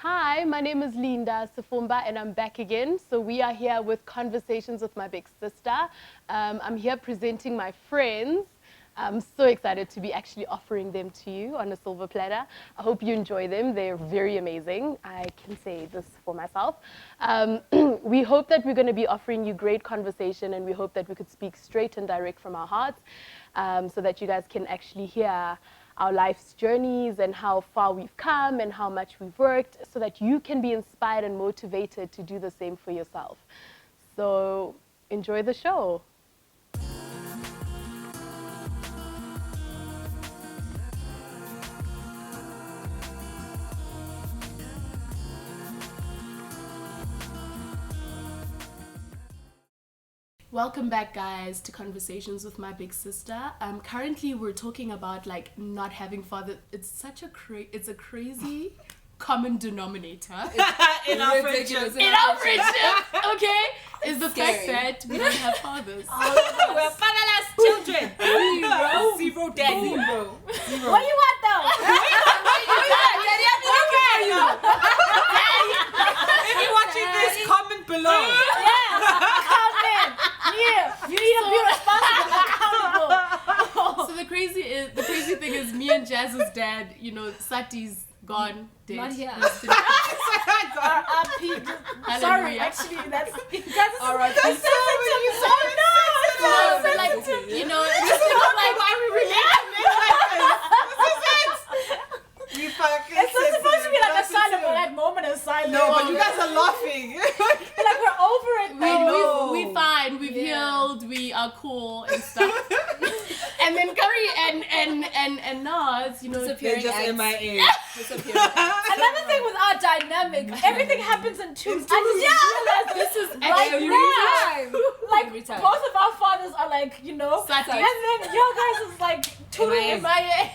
Hi, my name is Linda Sifumba and I'm back again. So we are here with Conversations with My Big Sister. I'm here presenting my friends. I'm so excited to be actually offering them to you on a silver platter. I hope you enjoy them. They're very amazing. I can say this for myself. We hope that we're going to be offering you great conversation, and we hope that we could speak straight and direct from our hearts, so that you guys can actually hear our life's journeys and how far we've come and how much we've worked, so that you can be inspired and motivated to do the same for yourself. So enjoy the show. Welcome back, guys, to Conversations with My Big Sister. Currently we're talking about like not having father. It's such a it's a crazy common denominator in our friendship. Okay, is the fact that we don't have fathers. We're fatherless children. Zero daddy. Zero. What you want though? If you're watching this, comment below. Comment. Yeah, you need to be responsible, accountable. So the crazy thing is, me and Jazz's dad, you know, Sati's gone, dead. Not here. Sorry, actually, that's Alright. that's no, but like, you know, it's like why we relate You fucking It's supposed to be like a silent, but that moment is silent. No, but you guys are laughing. Like we're over it. we fine, we've healed, we are cool and stuff. And then Curry and Nas, you know, They're just MIA. Another thing with our dynamic, everything happens in twos. I just realized this is right now. Like both of our fathers are like, you know, Sati. and then your guys is like two MIA.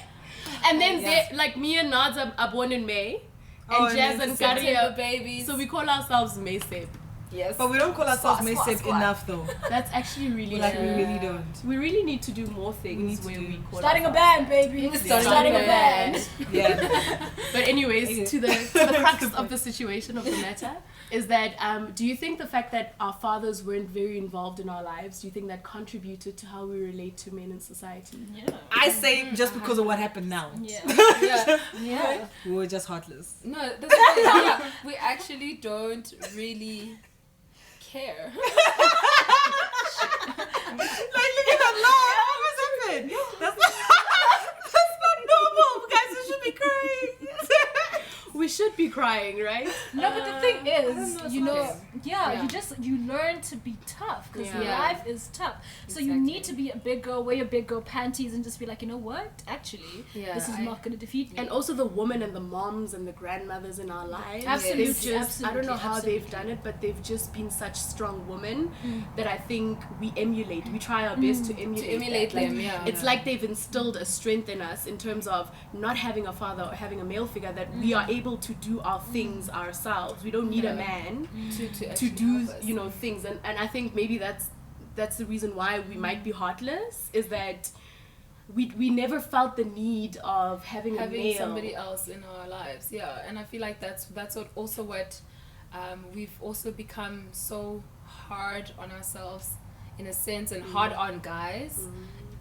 And then they, like, me and Nads are born in May, and Jazz and Curry are babies. So we call ourselves Maysep. Yes. But we don't call ourselves Maysep enough though. That's actually really like we really don't. We really need to do more things where we call starting a band, baby. Starting a band. Yeah. But anyways, to the crux of the situation of the matter is that do you think the fact that our fathers weren't very involved in our lives, do you think that contributed to how we relate to men in society? Yeah. I say just because of what happened now. Yeah. We were just heartless. No, that's the thing. Yeah, we actually don't really care. Like, look at that laugh. What's happened? That's not normal. Guys, you should be crying. We should be crying, right? No, but the thing is, you know, Yeah. you learn to be tough because Yeah. life is tough. So you need to be a big girl, wear your big girl panties, and just be like, you know what? Actually, this is not going to defeat me. And also the women and the moms and the grandmothers in our lives. Absolutely, They've just, I don't know how absolutely. they've done it, but they've just been such strong women that I think we emulate. We try our best to emulate that. them, Like, it's like they've instilled a strength in us in terms of not having a father or having a male figure, that we are able to do our things ourselves. We don't need a man to do, you know, things. And I think maybe that's the reason why we might be heartless, is that we never felt the need of having a male. somebody else in our lives. Yeah, and I feel like that's also what we've also become so hard on ourselves in a sense, and hard on guys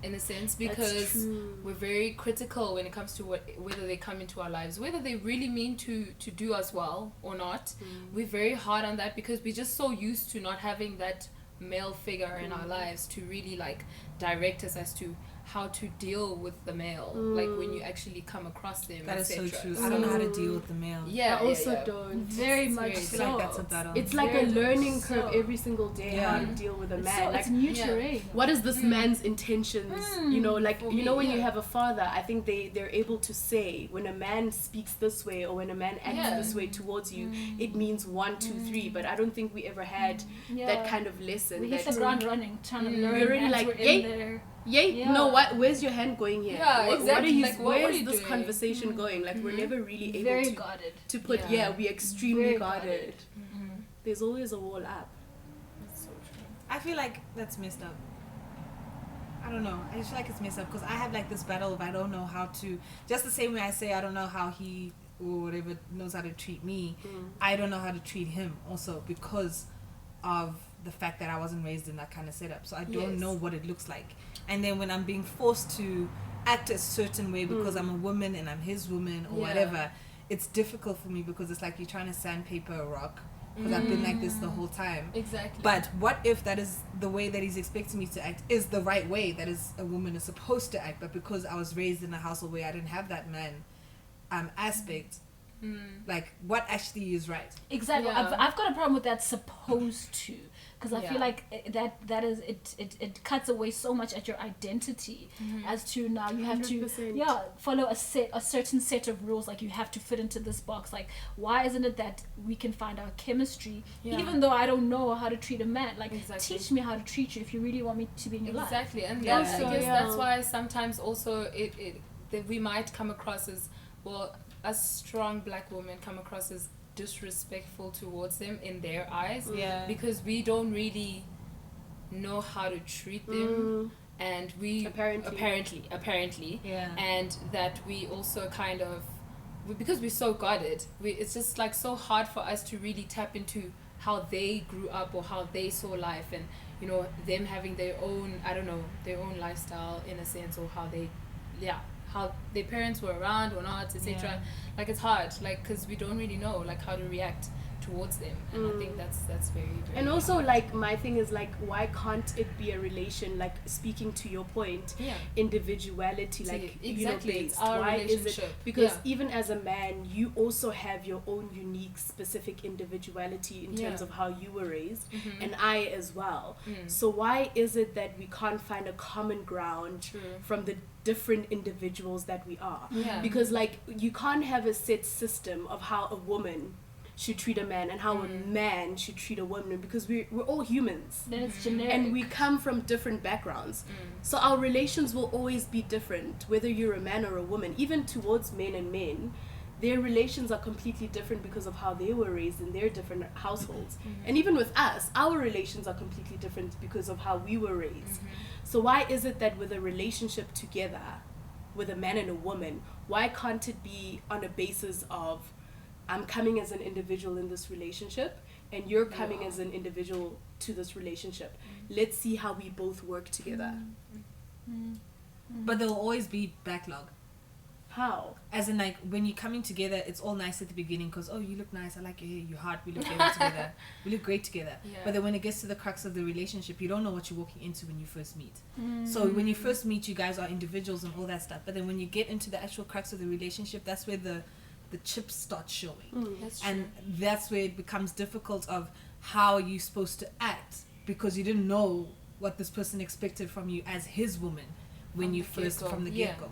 in a sense, because we're very critical when it comes to whether they come into our lives, whether they really mean to do us well or not. We're very hard on that because we're just so used to not having that male figure in our lives to really like direct us as to how to deal with the male, like when you actually come across them. That is so etc. true. I don't know how to deal with the male. Yeah, I also yeah. don't. very It's much very- I feel like that's a battle. It's like Very a learning much curve so. every single day, how to deal with a man. So Like, it's new terrain. what is this man's intentions? You know, like, For you know, me, when you yeah. have a father, I think they're able to say when a man speaks this way or when a man acts this way towards you, it means 1, 2, 3. But I don't think we ever had that kind of lesson. We hit that the ground running, trying to learn. We're already as like, we're yay. in there. Yeah, no, what? Where's your hand going here? Yeah, What exactly. are you, Like, what where are is you this doing? conversation going? Like, we're never really able Very to guarded. put, we're extremely Very guarded. There's always a wall up. That's so true. I feel like that's messed up. I don't know. I just feel like it's messed up because I have like this battle of I don't know how to. Just the same way I say I don't know how he or whatever knows how to treat me, I don't know how to treat him also because of the fact that I wasn't raised in that kind of setup. So I don't know what it looks like. And then when I'm being forced to act a certain way because I'm a woman and I'm his woman or whatever, it's difficult for me because it's like you're trying to sandpaper a rock. Because I've been like this the whole time. Exactly. But what if that is the way that he's expecting me to act is the right way that is a woman is supposed to act, but because I was raised in a household where I didn't have that man aspect, like what actually is right? Exactly. Yeah. I've got a problem with that supposed to, because I feel like that is it cuts away so much at your identity as to now you have 100%. to follow a certain set of rules, like you have to fit into this box. Like, why isn't it that we can find our chemistry even though I don't know how to treat a man? Like, teach me how to treat you if you really want me to be in your life. Exactly. And Yeah. that's, I guess that's why sometimes also that we might come across as, well, as strong black women come across as disrespectful towards them in their eyes, because we don't really know how to treat them, and we apparently and that we also kind of, because we're so guarded, it's just like so hard for us to really tap into how they grew up or how they saw life, and you know, them having their own, I don't know, their own lifestyle in a sense, or how they how their parents were around or not, etc. Like, it's hard, like, because we don't really know like how to react towards them, and I think that's very, very And also, hard. like, my thing is, like, why can't it be a relation, like, speaking to your point, individuality, like, Exactly, you know, based? it's our Why is it? relationship. Because even as a man, you also have your own unique, specific individuality in terms of how you were raised, and I as well. So why is it that we can't find a common ground from the different individuals that we are? Because, like, you can't have a set system of how a woman should treat a man and how a man should treat a woman, because we're all humans. Then it's generic. And we come from different backgrounds. So our relations will always be different, whether you're a man or a woman. Even towards men and men, their relations are completely different because of how they were raised in their different households. And even with us, our relations are completely different because of how we were raised. So why is it that with a relationship together, with a man and a woman, why can't it be on a basis of, I'm coming as an individual in this relationship, and you're coming as an individual to this relationship. Let's see how we both work together. But there will always be backlog. How? As in, like, when you're coming together, it's all nice at the beginning because, oh, you look nice, I like your hair, you're hot, we look great together. We look great together. But then when it gets to the crux of the relationship, you don't know what you're walking into when you first meet. So when you first meet, you guys are individuals and all that stuff. But then when you get into the actual crux of the relationship, that's where the chips start showing. And that's where it becomes difficult of how you're supposed to act, because you didn't know what this person expected from you as his woman when you first, from the get-go.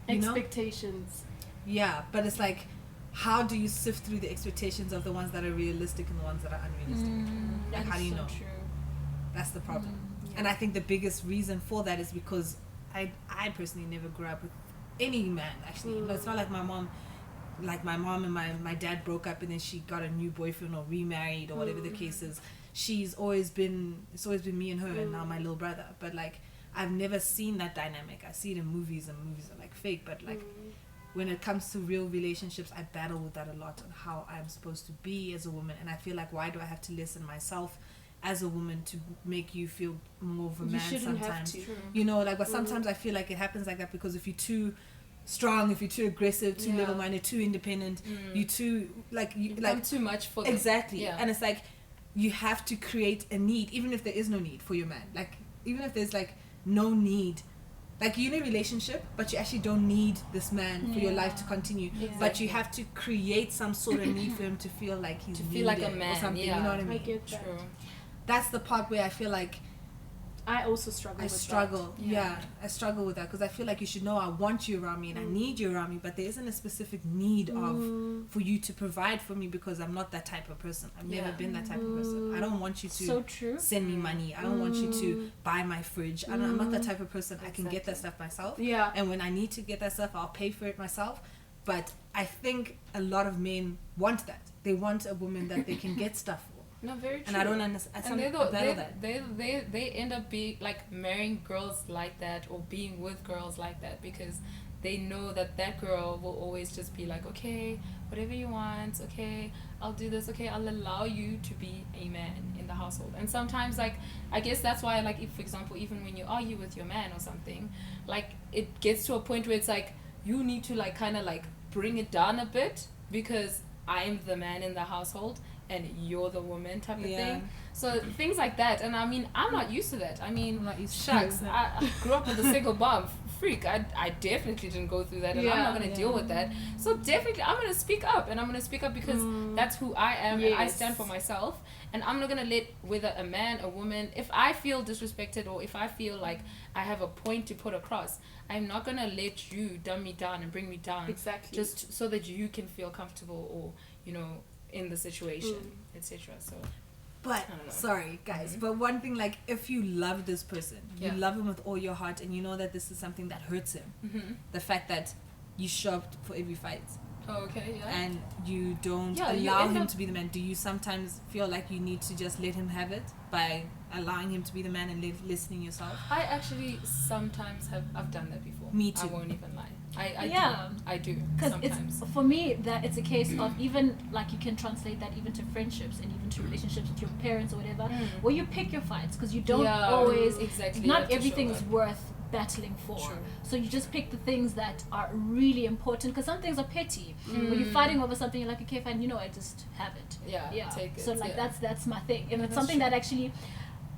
You know? Expectations. Yeah, but it's like, how do you sift through the expectations of the ones that are realistic and the ones that are unrealistic? Like, how do you know? That's the problem. And I think the biggest reason for that is because I personally never grew up with any man, actually. You know, it's not like my mom and my dad broke up and then she got a new boyfriend or remarried or whatever the case is. It's always been me and her and now my little brother. But like, I've never seen that dynamic. I see it in movies, and movies are like fake, but like when it comes to real relationships, I battle with that a lot on how I'm supposed to be as a woman. And I feel like, why do I have to lessen myself as a woman to make you feel more of a man sometimes? You know, like, but sometimes I feel like it happens like that because if you're too strong, if you're too aggressive, too level-minded, too independent, you too, like, you like too much for them. Exactly. And it's like, you have to create a need, even if there is no need for your man. Like, even if there's like no need, like, you're in a relationship but you actually don't need this man for your life to continue, but you have to create some sort of need for him to feel like he's needed like a man, or something. You know what I mean? I get that. That's the part where I feel like I also struggle with that. I struggle with that because I feel like you should know I want you around me and I need you around me, but there isn't a specific need for you to provide for me because I'm not that type of person. I've never been that type of person. I don't want you to send me money. I don't want you to buy my fridge. I'm not that type of person. I can get that stuff myself. And when I need to get that stuff, I'll pay for it myself. But I think a lot of men want that. They want a woman that they can get stuff for. No, very true. And I don't understand. They end up being like marrying girls like that or being with girls like that because they know that that girl will always just be like, okay, whatever you want, okay, I'll do this, okay, I'll allow you to be a man in the household. And sometimes, like, I guess that's why, like, if, for example, even when you argue with your man or something, like, it gets to a point where it's like, you need to, like, kind of, like, bring it down a bit, because I'm the man in the household and you're the woman type of thing. So things like that. And I mean, I'm not used to that. I mean, shucks, I grew up with a single mom. Freak, I definitely didn't go through that, and I'm not going to deal with that. So definitely I'm going to speak up, and I'm going to speak up because that's who I am, and I stand for myself. And I'm not going to let, whether a man, a woman, if I feel disrespected or if I feel like I have a point to put across, I'm not going to let you dumb me down and bring me down. Exactly. Just so that you can feel comfortable or, you know, in the situation, etc. So, but sorry guys, but one thing, like, if you love this person, you love him with all your heart, and you know that this is something that hurts him, the fact that you show up for every fight, and you don't allow him to be the man, do you sometimes feel like you need to just let him have it by allowing him to be the man and listening yourself? I actually sometimes I've done that before. Me too. I won't even lie. I do because sometimes. It's, for me, that it's a case of, even like, you can translate that even to friendships and even to relationships with your parents or whatever, where you pick your fights, because you don't always, not everything is worth battling for. True. So you just pick the things that are really important, because some things are petty. When you're fighting over something, you're like, okay, fine, you know, I just have it. Take it. So like that's my thing, and it's That's something true. that actually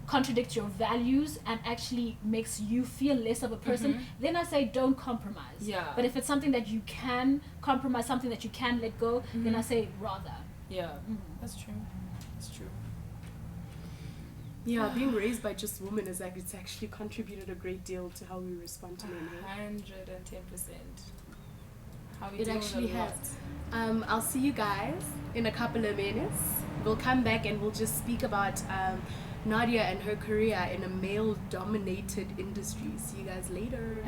contradicts your values and actually makes you feel less of a person, then I say don't compromise. But if it's something that you can compromise, something that you can let go, then I say rather. That's true. That's true. Yeah, being raised by just women is like, it's actually contributed a great deal to how we respond to men. 110%. How we It deal actually with a lot. has. I'll see you guys in a couple of minutes. We'll come back and we'll just speak about Nadia and her career in a male-dominated industry. See you guys later.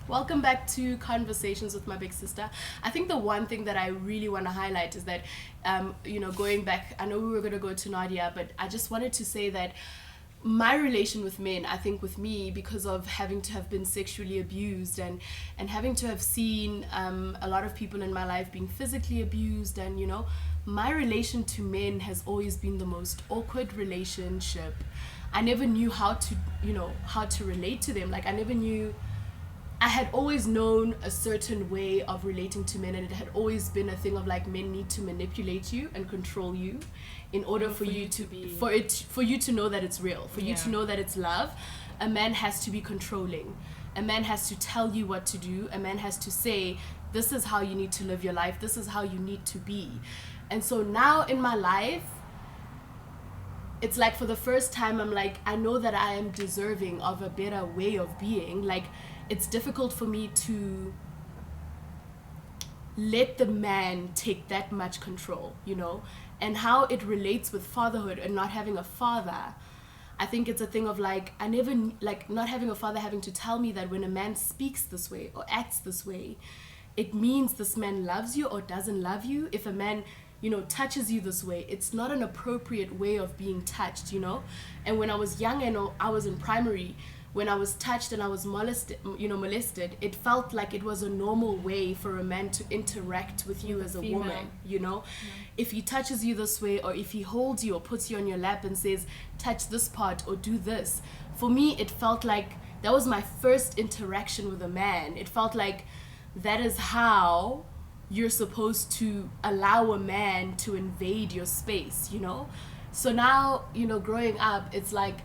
Welcome back to Conversations with My Big Sister. I think the one thing that I really want to highlight is that, you know, going back, I know we were going to go to Nadia, but I just wanted to say that my relation with men, I think with me, because of having to have been sexually abused and having to have seen a lot of people in my life being physically abused, and, you know, my relation to men has always been the most awkward relationship. I never knew how to, you know, how to relate to them. Like, I had always known a certain way of relating to men, and it had always been a thing of like, men need to manipulate you and control you in order for you to be, for you to know that it's real, for you to know that it's love. A man has to be controlling. A man has to tell you what to do. A man has to say, this is how you need to live your life. This is how you need to be. And so now in my life, it's like, for the first time, I'm like, I know that I am deserving of a better way of being. Like, it's difficult for me to let the man take that much control, you know? And how it relates with fatherhood and not having a father, I think it's a thing of like, I never, like, not having a father having to tell me that when a man speaks this way or acts this way, it means this man loves you or doesn't love you. If a man, you know, touches you this way, it's not an appropriate way of being touched, you know? And when I was young and I was in primary, when I was touched and I was molested, it felt like it was a normal way for a man to interact with you as a woman, you know? If he touches you this way, or if he holds you or puts you on your lap and says, touch this part or do this, for me, it felt like that was my first interaction with a man. It felt like that is how you're supposed to allow a man to invade your space, you know? So now, you know, growing up, it's like,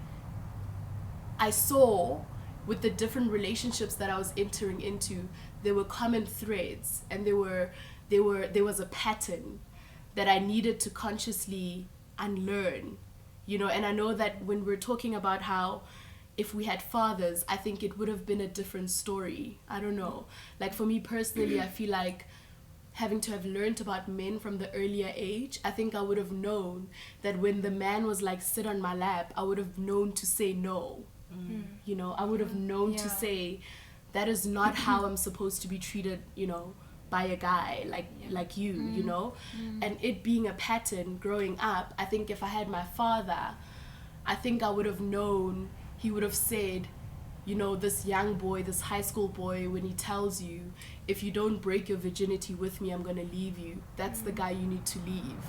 I saw with the different relationships that I was entering into, there were common threads, and there was a pattern. that I needed to consciously unlearn, you know. And I know that when we're talking about how if we had fathers, I think it would have been a different story. I don't know. Like for me personally, I feel like having to have learned about men from the earlier age, I think I would have known that when the man was like, sit on my lap, I would have known to say no. You know, I would have known to say, that is not how I'm supposed to be treated, you know, by a guy like you, you know. And it being a pattern growing up, I think if I had my father, I think I would have known, he would have said, you know, this young boy, this high school boy, when he tells you, if you don't break your virginity with me, I'm gonna leave you, that's the guy you need to leave.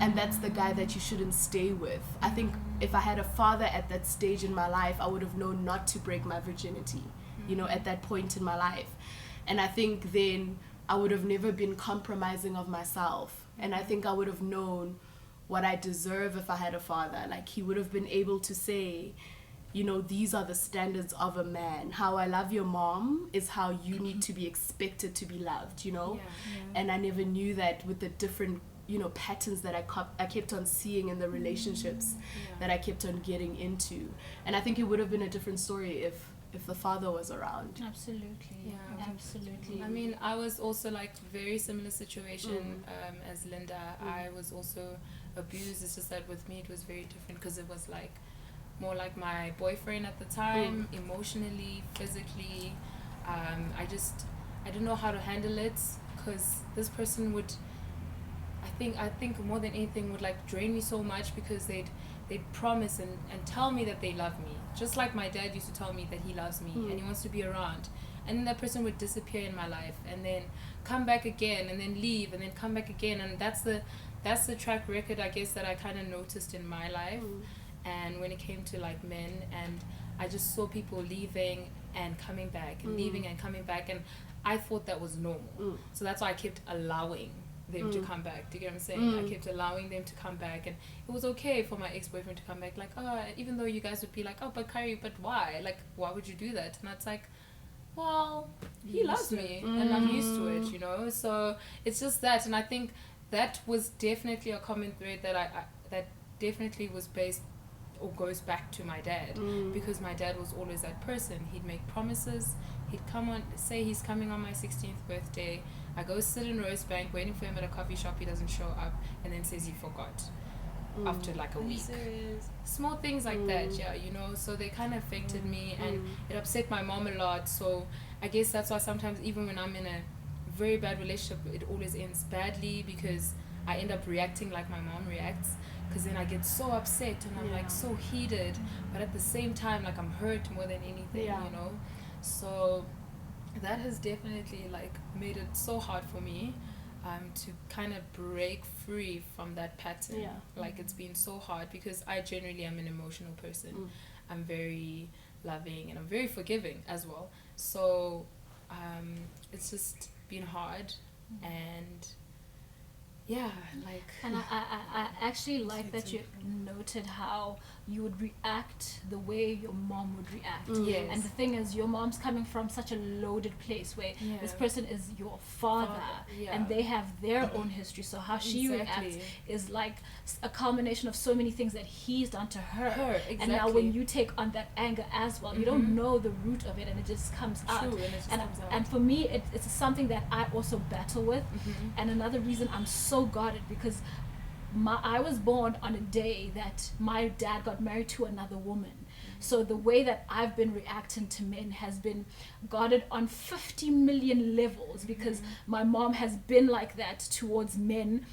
And that's the guy that you shouldn't stay with. I think if I had a father at that stage in my life, I would have known not to break my virginity, you know, at that point in my life. And I think then I would have never been compromising of myself. And I think I would have known what I deserve if I had a father. Like, he would have been able to say, you know, these are the standards of a man. How I love your mom is how you need to be expected to be loved, you know? And I never knew that with the different, you know, patterns that I kept on seeing in the relationships that I kept on getting into. And I think it would have been a different story if the father was around. Absolutely. Absolutely. I mean, I was also like very similar situation as Linda. I was also abused. It's just that with me it was very different because it was like more like my boyfriend at the time, emotionally, physically. I didn't know how to handle it because this person would, I think more than anything, would like drain me so much because they'd promise and tell me that they love me, just like my dad used to tell me that he loves me and he wants to be around, and then that person would disappear in my life and then come back again and then leave and then come back again. And that's the track record, I guess, that I kind of noticed in my life. And when it came to like men, and I just saw people leaving and coming back and leaving and coming back, and I thought that was normal. So that's why I kept allowing them to come back. Do you get what I'm saying? I kept allowing them to come back, and it was okay for my ex-boyfriend to come back. Like, oh, even though you guys would be like, oh, but Kyrie, but why? Like, why would you do that? And it's like, well, he loves me and I'm used to it, you know. So it's just that, and I think that was definitely a common thread that that definitely was based or goes back to my dad, because my dad was always that person. He'd make promises, he'd come on, say he's coming on my 16th birthday, I go sit in Rosebank waiting for him at a coffee shop, he doesn't show up, and then says he forgot after like a week. Small things like that, you know. So they kind of affected me, and it upset my mom a lot. So I guess that's why sometimes even when I'm in a very bad relationship, it always ends badly, because I end up reacting like my mom reacts, because then I get so upset and I'm like so heated, but at the same time like I'm hurt more than anything, you know. So that has definitely like made it so hard for me to kind of break free from that pattern. Like, it's been so hard because I generally am an emotional person. I'm very loving and I'm very forgiving as well. So it's just been hard. And and I actually like that you noted how you would react the way your mom would react. And the thing is, your mom's coming from such a loaded place where this person is your father, and they have their own history. So how she reacts is like a culmination of so many things that he's done to her. And now when you take on that anger as well, you don't know the root of it, and it just comes out. And for me, it's something that I also battle with. And another reason I'm so guarded, because I was born on a day that my dad got married to another woman. So the way that I've been reacting to men has been guarded on 50 million levels, because my mom has been like that towards men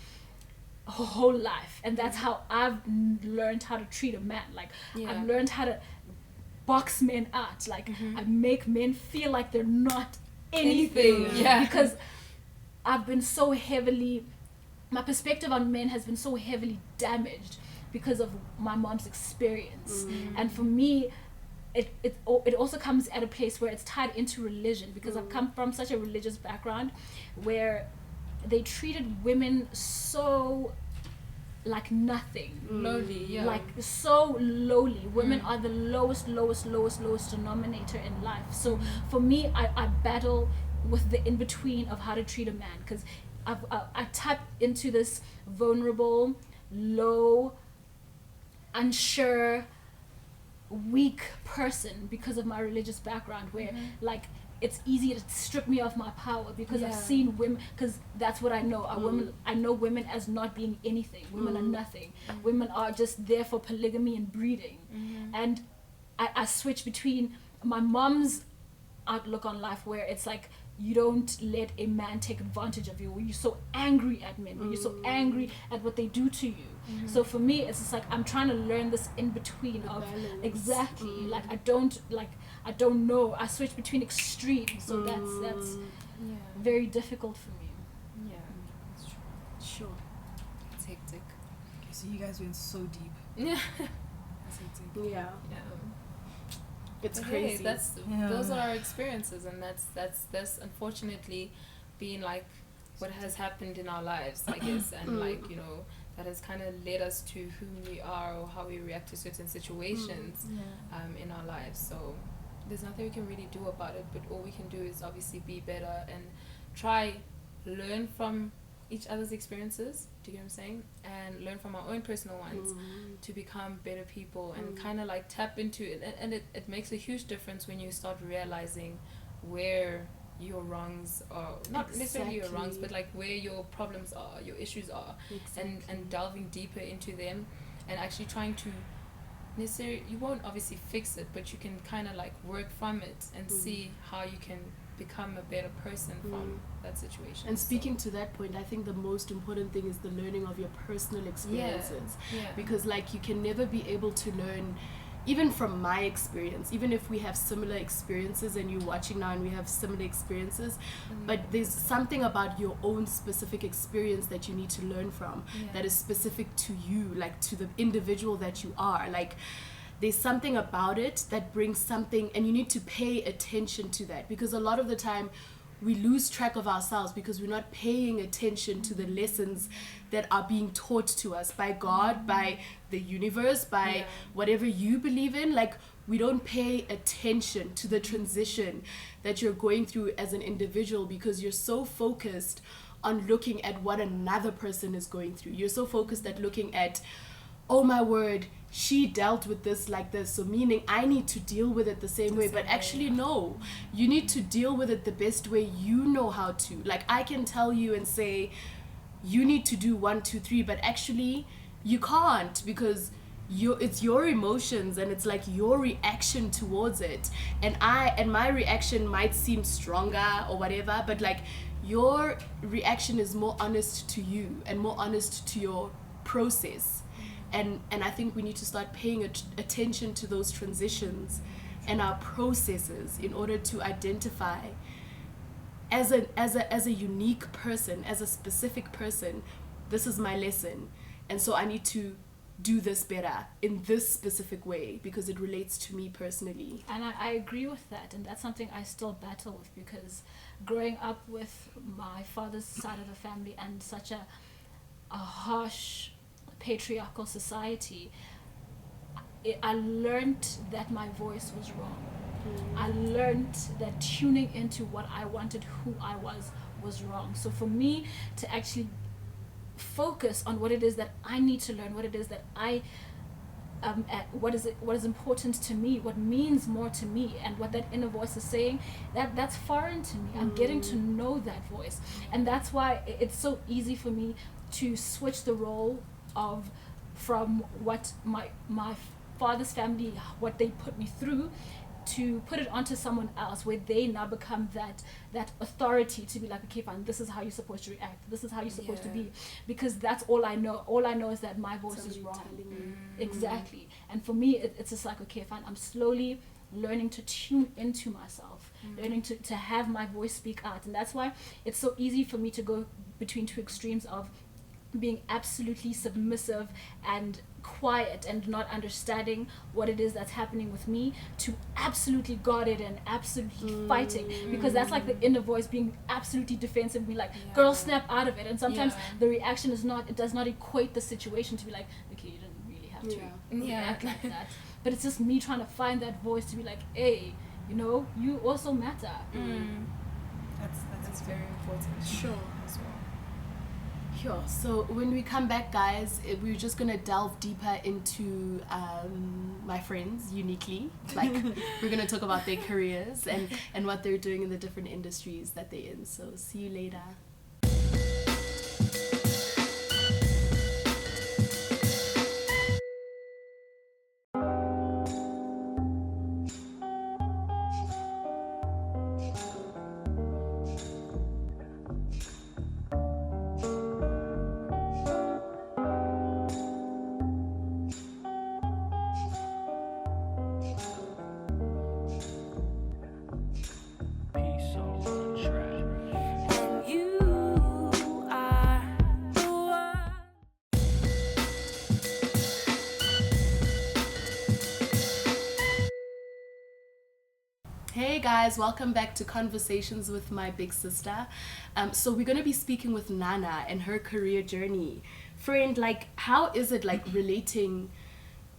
her whole life. And that's how I've learned how to treat a man. Like, I've learned how to box men out. Like, I make men feel like they're not anything. Because I've been so heavily, my perspective on men has been so heavily damaged because of my mom's experience. And for me, it also comes at a place where it's tied into religion, because I've come from such a religious background where they treated women so like nothing. Lowly, like so lowly. Women are the lowest denominator in life. So for me, I battle with the in-between of how to treat a man, because I tap into this vulnerable, low, unsure, weak person because of my religious background, where like it's easy to strip me of my power because I've seen women, because that's what I know. Women, I know women as not being anything. Women are nothing. Women are just there for polygamy and breeding. And I switch between my mom's outlook on life, where it's like, you don't let a man take advantage of you, where you're so angry at men, where you're so angry at what they do to you. So for me, it's just like, I'm trying to learn this in between of balance. Exactly. Like I don't know. I switch between extremes, so that's very difficult for me. Yeah, that's true. Sure. It's hectic. Okay, so you guys went so deep. Yeah. That's hectic. Yeah. It's But crazy. hey, those are our experiences, and that's unfortunately been like what has happened in our lives, I guess, and like, you know, that has kind of led us to who we are or how we react to certain situations in our lives. So there's nothing we can really do about it, but all we can do is obviously be better and try learn from each other's experiences, do you get what I'm saying, and learn from our own personal ones to become better people, and kind of like tap into it, and it makes a huge difference when you start realizing where your wrongs are, not necessarily your wrongs, but like where your problems are, your issues are, and delving deeper into them, and actually trying to necessarily, you won't obviously fix it, but you can kind of like work from it and see how you can become a better person from that situation. And speaking to that point, I think the most important thing is the learning of your personal experiences. Because like you can never be able to learn, even from my experience, even if we have similar experiences and you're watching now and we have similar experiences, but there's something about your own specific experience that you need to learn from that is specific to you, like to the individual that you are. Like there's something about it that brings something, and you need to pay attention to that, because a lot of the time we lose track of ourselves because we're not paying attention to the lessons that are being taught to us by God, by the universe, by whatever you believe in. Like we don't pay attention to the transition that you're going through as an individual, because you're so focused on looking at what another person is going through. You're so focused at looking at, oh my word, she dealt with this like this, so meaning I need to deal with it the same way. But actually no, you need to deal with it the best way you know how to. Like I can tell you and say you need to do 1 2 3, but actually you can't, because it's your emotions and it's like your reaction towards it, and my reaction might seem stronger or whatever, but like your reaction is more honest to you and more honest to your process. And I think we need to start paying attention to those transitions and our processes in order to identify as a unique person, as a specific person, this is my lesson, and so I need to do this better in this specific way because it relates to me personally. And I agree with that, and that's something I still battle with, because growing up with my father's side of the family and such a harsh patriarchal society, I learned that my voice was wrong. I learned that tuning into what I wanted, who I was wrong. So for me to actually focus on what it is that I need to learn, what it is that what is important to me, what means more to me, and what that inner voice is saying, that's foreign to me. I'm getting to know that voice, and that's why it's so easy for me to switch the role from what my father's family, what they put me through, to put it onto someone else, where they now become that authority to be like, okay, fine, this is how you're supposed to react, this is how you're supposed to be, because that's all I know is that my voice is wrong. Exactly. And for me it's just like, okay, fine, I'm slowly learning to tune into myself, learning to have my voice speak out. And that's why it's so easy for me to go between two extremes of being absolutely submissive and quiet and not understanding what it is that's happening with me, to absolutely guarded and absolutely fighting, because that's like the inner voice being absolutely defensive, be like, girl, snap out of it. And sometimes the reaction it does not equate the situation to be like, okay, you didn't really have to react like that. But it's just me trying to find that voice to be like, hey, you know, you also matter. That's very important. Sure. As well. Sure. So when we come back, guys, we're just gonna delve deeper into my friends uniquely. Like we're gonna talk about their careers and what they're doing in the different industries that they're in. So see you later. Hey guys, welcome back to Conversations with my big sister. So we're going to be speaking with Nana and her career journey. Friend, like, how is it like relating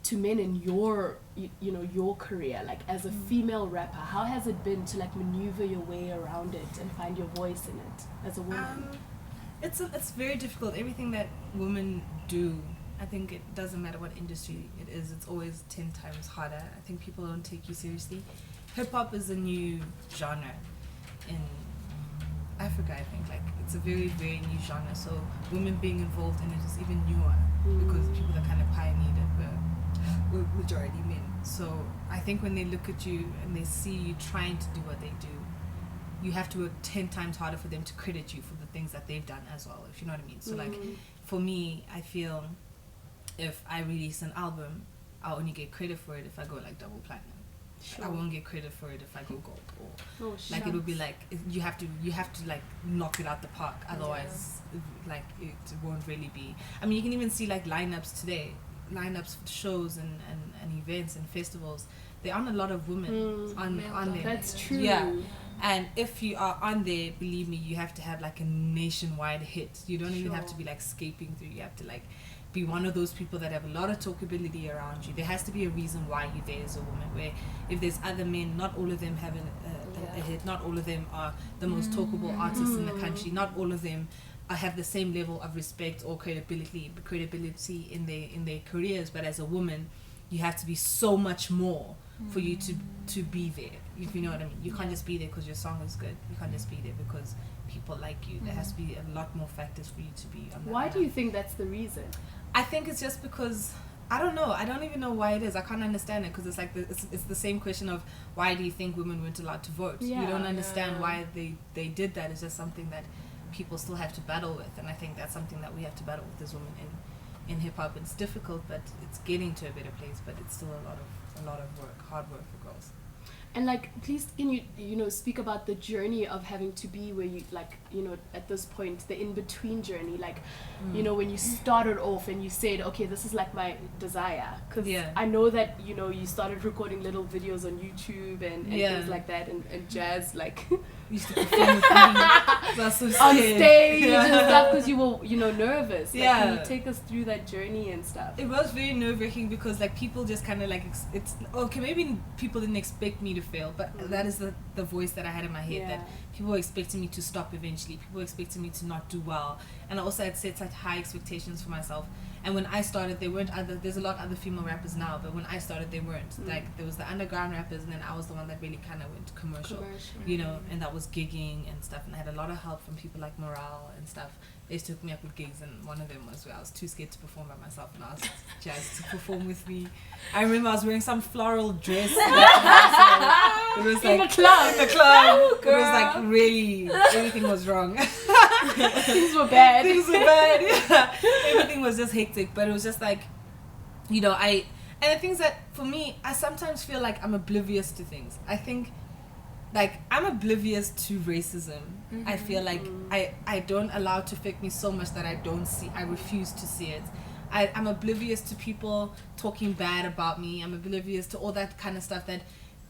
to men in your, you know, your career, like as a female rapper? How has it been to like maneuver your way around it and find your voice in it as a woman? It's very difficult. Everything that women do, I think it doesn't matter what industry it is, it's always 10 times harder. I think people don't take you seriously. Hip-hop is a new genre in Africa, I think. Like, it's a very, very new genre. So women being involved in it is even newer because people that kind of pioneered it were majority men. So I think when they look at you and they see you trying to do what they do, you have to work 10 times harder for them to credit you for the things that they've done as well, if you know what I mean. So like, for me, I feel if I release an album, I'll only get credit for it if I go like double platinum. Sure. I won't get credit for it if I go gold, or like it would be like you have to like knock it out the park, otherwise like it won't really be. I mean, you can even see like lineups today, lineups for shows and events and festivals. There aren't a lot of women on there. That's true. Yeah. And if you are on there, believe me, you have to have like a nationwide hit. You don't even have to be like scaping through. You have to like be one of those people that have a lot of talkability around you. There has to be a reason why you're there as a woman, where if there's other men, not all of them have a hit, not all of them are the most talkable artists in the country, not all of them have the same level of respect or credibility in their careers. But as a woman, you have to be so much more for you to be there, if you know what I mean. You can't just be there because your song is good. You can't just be there because people like you. There has to be a lot more factors for you to be on that. Why do you think that's the reason? I think it's just because I don't know. I don't even know why it is. I can't understand it because it's like it's the same question of why do you think women weren't allowed to vote? You don't understand why they did that. It's just something that people still have to battle with, and I think that's something that we have to battle with as women in hip hop. It's difficult, but it's getting to a better place. But it's still a lot of work, hard work for girls. And like, please can you speak about the journey of having to be where you like, at this point, the in-between journey, like, when you started off and you said, okay, this is like my desire, because I know that you started recording little videos on YouTube and things like that, and Jazz like used to perform with me so on stage and stuff because you were nervous. Like, yeah, can you take us through that journey and stuff? It was very nerve-wracking because like people just kind of like it's okay, maybe people didn't expect me to fail, but that is the voice that I had in my head, that people were expecting me to stop eventually, people were expecting me to not do well, and I also had set such high expectations for myself. And when I started, there's a lot of other female rappers now, but when I started, they weren't. Like, there was the underground rappers, and then I was the one that really kind of went commercial, and that was gigging and stuff, and I had a lot of help from people like Morale and stuff. They used to hook me up with gigs, and one of them was where I was too scared to perform by myself, and I asked Jazz to perform with me. I remember I was wearing some floral dress. It was like, in the club. Oh, it was like really, everything was wrong. Things were bad. Yeah. Everything was just hectic, but it was just like, and the things that, for me, I sometimes feel like I'm oblivious to things. I think, like, I'm oblivious to racism. I feel like I don't allow it to affect me so much that I refuse to see it. I'm oblivious to people talking bad about me. I'm oblivious to all that kind of stuff, that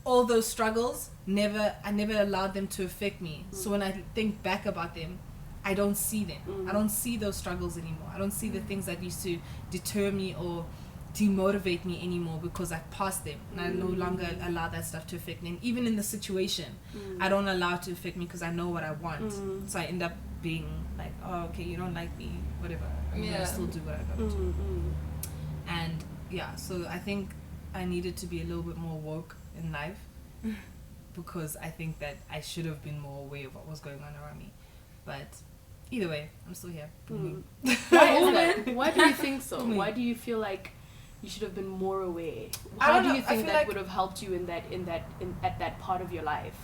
all those struggles, I never allowed them to affect me. So when I think back about them, I don't see them. I don't see those struggles anymore. I don't see the things that used to deter me or demotivate me anymore, because I've passed them and I no longer allow that stuff to affect me. And even in the situation, I don't allow it to affect me because I know what I want. So I end up being like, oh, okay, you don't like me, whatever. I'm gonna still do what I gotta do. And yeah, so I think I needed to be a little bit more woke in life because I think that I should have been more aware of what was going on around me. But either way, I'm still here. Why do you think so? Why do you feel like you should have been more aware? How do you think that would have helped you at that part of your life?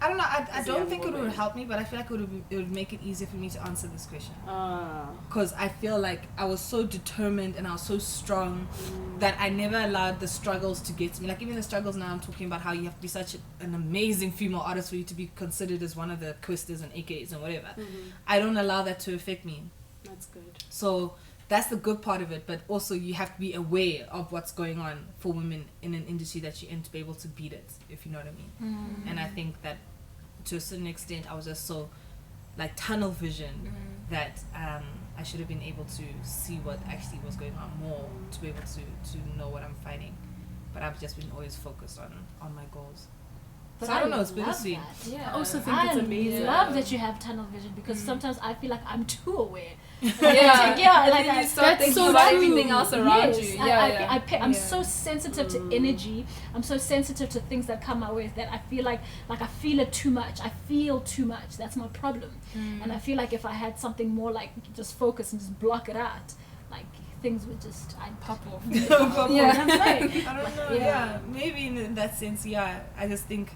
I don't know. I don't think it would help me, but I feel like it would make it easier for me to answer this question. Because I feel like I was so determined and I was so strong that I never allowed the struggles to get to me. Like even the struggles now, I'm talking about how you have to be such an amazing female artist for you to be considered as one of the quisters and AKs and whatever. I don't allow that to affect me. That's good. So that's the good part of it, but also you have to be aware of what's going on for women in an industry that you're in to be able to beat it, if you know what I mean. And I think that to a certain extent I was just so like tunnel vision that I should have been able to see what actually was going on more to be able to know what I'm fighting. But I've just been always focused on my goals. But so I don't know, it's bittersweet. I also think it's amazing. I love that you have tunnel vision because sometimes I feel like I'm too aware. Like you start thinking about everything else around you. I'm so sensitive to energy. I'm so sensitive to things that come my way that I feel like I feel it too much. I feel too much. That's my problem. And I feel like if I had something more like just focus and just block it out, like things would just I'd pop off. That's right. I don't know. Yeah, maybe in that sense. Yeah, I just think.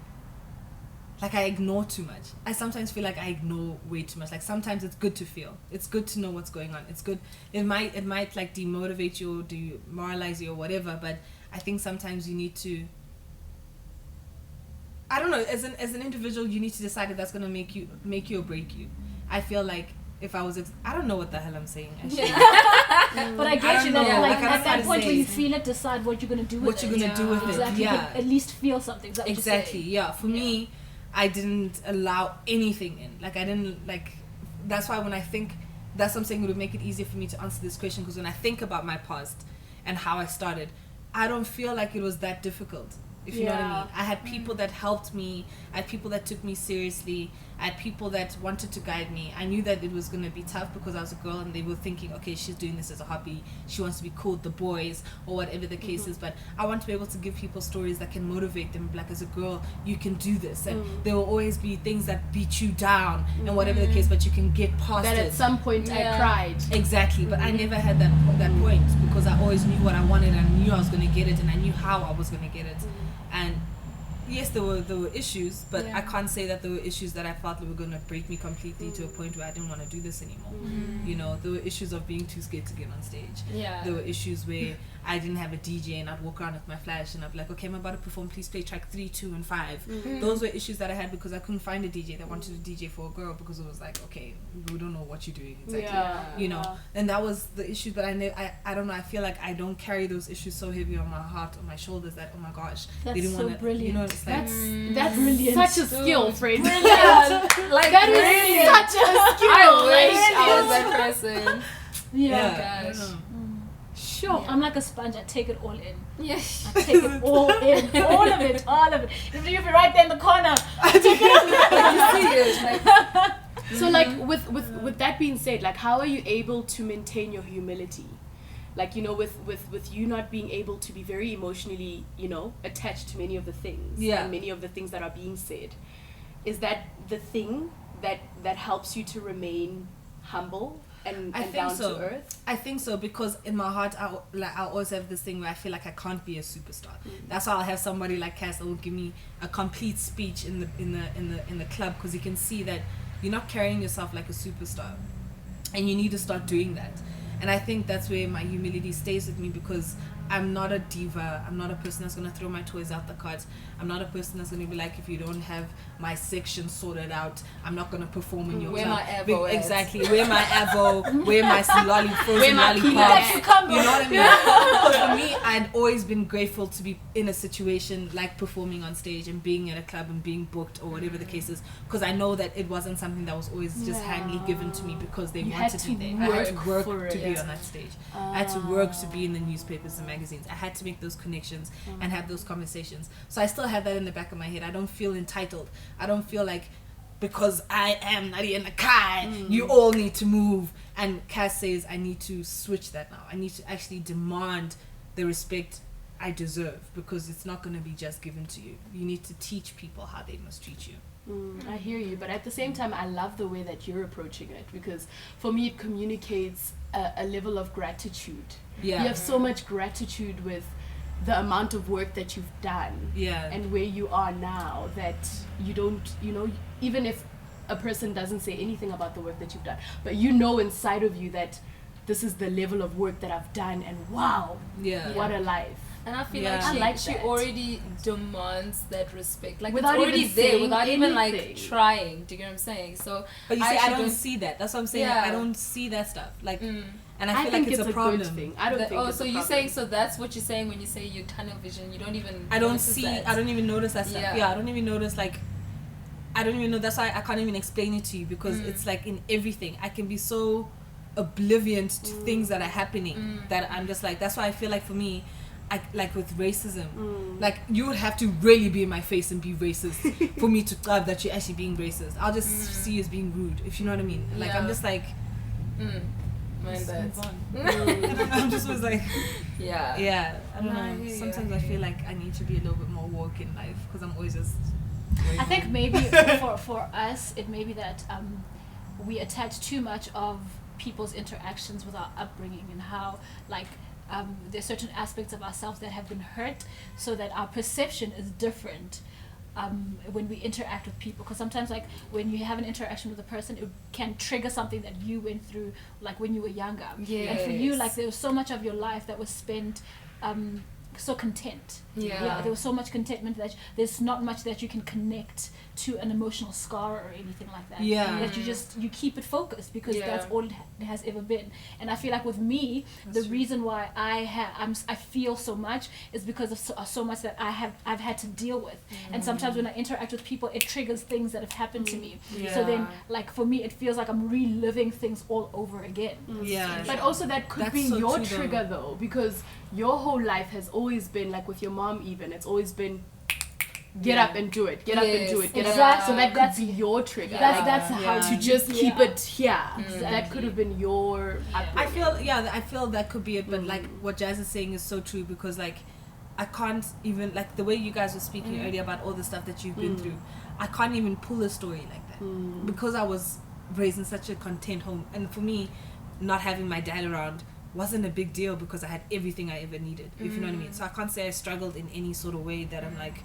Like I ignore too much. I sometimes feel like I ignore way too much. Like sometimes it's good to feel. It's good to know what's going on. It's good. It might like demotivate you or demoralize you or whatever. But I think sometimes you need to. I don't know. As an individual, you need to decide if that's gonna make you or break you. I feel like if I was, I don't know what the hell I'm saying. But I get you that like at that point when you feel it, decide what you're gonna do with it. What you're gonna do with exactly. it. Yeah. At least feel something. Exactly. Yeah. For me. I didn't allow anything in. Like I didn't like. That's why when I think, that's what I'm saying, it would make it easier for me to answer this question because when I think about my past and how I started, I don't feel like it was that difficult. If you know what I mean. I had people that helped me. I had people that took me seriously. I had people that wanted to guide me. I knew that it was going to be tough because I was a girl and they were thinking, okay, she's doing this as a hobby. She wants to be cool with the boys or whatever the case is. But I want to be able to give people stories that can motivate them. Like as a girl, you can do this. And there will always be things that beat you down and whatever the case, but you can get past it. That at some point I cried. Exactly. But I never had that point because I always knew what I wanted and I knew I was going to get it and I knew how I was going to get it. And yes, there were issues, but I can't say that there were issues that I felt were going to break me completely to a point where I didn't want to do this anymore. You know, there were issues of being too scared to get on stage. There were issues where I didn't have a DJ and I'd walk around with my flash and I'd be like, okay, I'm about to perform, please play track 3, 2 and 5. Those were issues that I had because I couldn't find a DJ that wanted to DJ for a girl because it was like, okay, we don't know what you're doing exactly. You know, and that was the issue. But I don't know, I feel like I don't carry those issues so heavy on my heart, on my shoulders that, oh my gosh, that's they didn't so want to, brilliant. you know, it's like, that's brilliant. Such a skill, friend. Like that is such a skill. I wish I was that person. Gosh. Sure. I'm like a sponge. I take it all in. Yes. I take it all in. All of it. If you're right there in the corner, I take it all. So like with that being said, like how are you able to maintain your humility? Like, you know, with you not being able to be very emotionally, you know, attached to many of the things and many of the things that are being said. Is that the thing that helps you to remain humble and down to earth? I think so, because in my heart I always have this thing where I feel like I can't be a superstar. That's why I'll have somebody like Cass that will give me a complete speech in the club, because you can see that you're not carrying yourself like a superstar and you need to start doing that. And I think that's where my humility stays with me, because I'm not a diva. I'm not a person that's going to throw my toys out the cart. I'm not a person that's going to be like, if you don't have my section sorted out, I'm not going to perform in your where club. My Evo exactly. Where my Evo, where my frozen lollipop. You know what I mean? Because for me, I'd always been grateful to be in a situation like performing on stage and being at a club and being booked or whatever the case is, because I know that it wasn't something that was always just handly given to me because they wanted me there. I had to work to be on that stage. I had to work to be in the newspapers and magazines. I had to make those connections and have those conversations. So I still have that in the back of my head. I don't feel entitled. I don't feel like because I am Nadia Nakai, you all need to move. And Cass says, I need to switch that now. I need to actually demand the respect I deserve, because it's not going to be just given to you. You need to teach people how they must treat you. I hear you, but at the same time, I love the way that you're approaching it, because for me, it communicates a level of gratitude. Yeah. You have so much gratitude with the amount of work that you've done, and where you are now, that you don't, even if a person doesn't say anything about the work that you've done, but inside of you that this is the level of work that I've done, and wow, what a life. And I feel I like she that. already demands that respect. Like, Without it's already even there, saying without even like anything. trying. Do you get what I'm saying? So, but you see, I don't see that. That's what I'm saying. Yeah. I don't see that stuff. Like, and I feel think like it's a problem. good thing. I don't think it's so a you're problem. saying, so that's what you're saying when you say your tunnel vision. You don't even. I don't notice see. that. I don't even notice that stuff. Yeah. Yeah, I don't even notice, like, I don't even know. That's why I can't even explain it to you, because it's like in everything. I can be so oblivious to things that are happening that I'm just like. That's why I feel like for me, like with racism, like you would have to really be in my face and be racist for me to club that you're actually being racist. I'll just see you as being rude, if you know what I mean. Like I'm just like, Mind that. I'm just was like, yeah. I don't know. Sometimes I feel like I need to be a little bit more woke in life, because I'm always just. I think maybe for us, it may be that we attach too much of people's interactions with our upbringing, and how like there's certain aspects of ourselves that have been hurt, so that our perception is different when we interact with people. Because sometimes, like, when you have an interaction with a person, it can trigger something that you went through, like when you were younger. And for you, like, there was so much of your life that was spent so content. There was so much contentment that there's not much that you can connect to an emotional scar or anything like that. That you keep it focused, because that's all it has ever been. And I feel like with me, the reason why I feel so much is because of so much that I've had to deal with. And sometimes when I interact with people, it triggers things that have happened to me. So then, like, for me, it feels like I'm reliving things all over again. But also that could be so your true, trigger though, because your whole life has always been, like with your mom even, it's always been get up and do it, get up and do it, get up. So that could be your trigger. That's how to just keep it here. That could have been your upbringing. I feel that could be it, but like what Jazz is saying is so true, because like I can't even, like the way you guys were speaking earlier about all the stuff that you've been through, I can't even pull a story like that, because I was raised in such a content home, and for me, not having my dad around wasn't a big deal, because I had everything I ever needed, if you know what I mean. So I can't say I struggled in any sort of way that I'm like,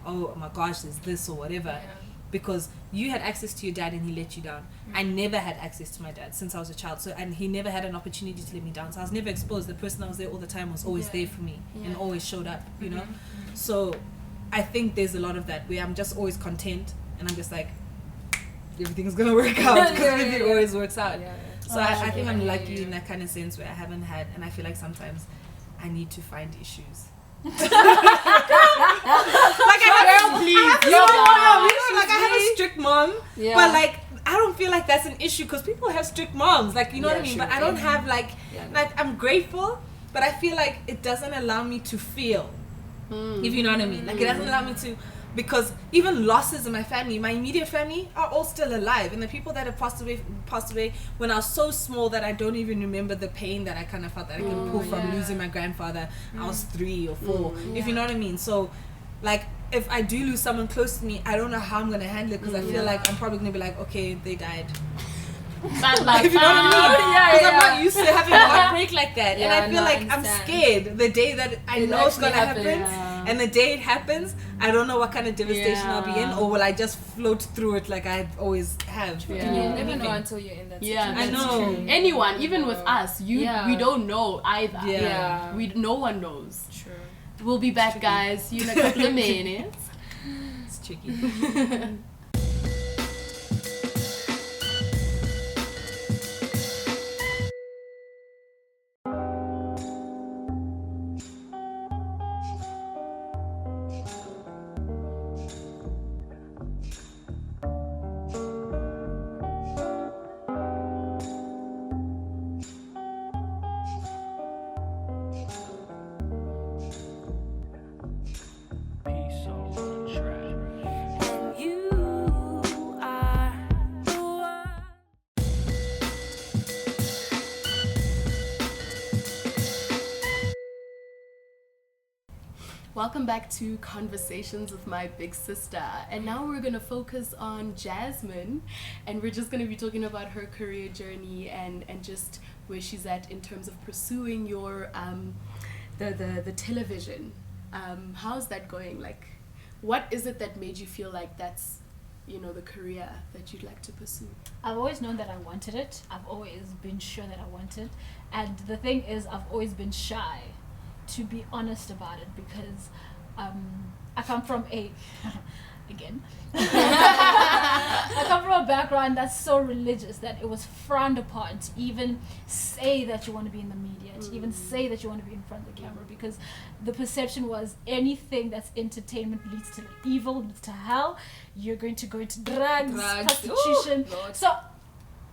oh my gosh, there's this or whatever, because you had access to your dad and he let you down. I never had access to my dad since I was a child, and he never had an opportunity to let me down, so I was never exposed. The person that was there all the time was always there for me and always showed up, you know. So I think there's a lot of that where I'm just always content, and I'm just like, everything's gonna work out, because everything always works out. So I think I'm lucky in that kind of sense, where I haven't had, and I feel like sometimes I need to find issues. Like I have a strict mom, but like I don't feel like that's an issue, because people have strict moms, like, you know what I mean. But I don't have like I'm grateful, but I feel like it doesn't allow me to feel, if you know what I mean. Like it doesn't allow me to, because even losses in my family, my immediate family, are all still alive, and the people that have passed away when I was so small that I don't even remember the pain that I kind of felt that I could pull from losing my grandfather. I was 3 or 4, if you know what I mean. So like if I do lose someone close to me, I don't know how I'm gonna handle it, because I feel like I'm probably gonna be like, okay, they died. If you know what I mean? Because I'm not used to having a heartbreak like that, and I feel like I'm scared the day that I know it's gonna happen, and the day it happens, I don't know what kind of devastation I'll be in, or will I just float through it like I always have. You never know until you're in that situation. I know. Anyone, even with us, we don't know either. No one knows. True. We'll be back, guys. See you in a couple of minutes. It's tricky. Peace on the track. And you welcome back to Conversations with My Big Sister. And now we're going to focus on Jasmine, and we're just going to be talking about her career journey and just where she's at in terms of pursuing your the television. How's that going? Like, what is it that made you feel like that's, you know, the career that you'd like to pursue? I've always known that I wanted it. I've always been sure that I wanted. And the thing is, I've always been shy to be honest about it because I come from a again I come from a background that's so religious that it was frowned upon to even say that you want to be in the media, to even say that you want to be in front of the camera, because the perception was anything that's entertainment leads to evil, leads to hell. You're going to go into drugs. Prostitution. Ooh, so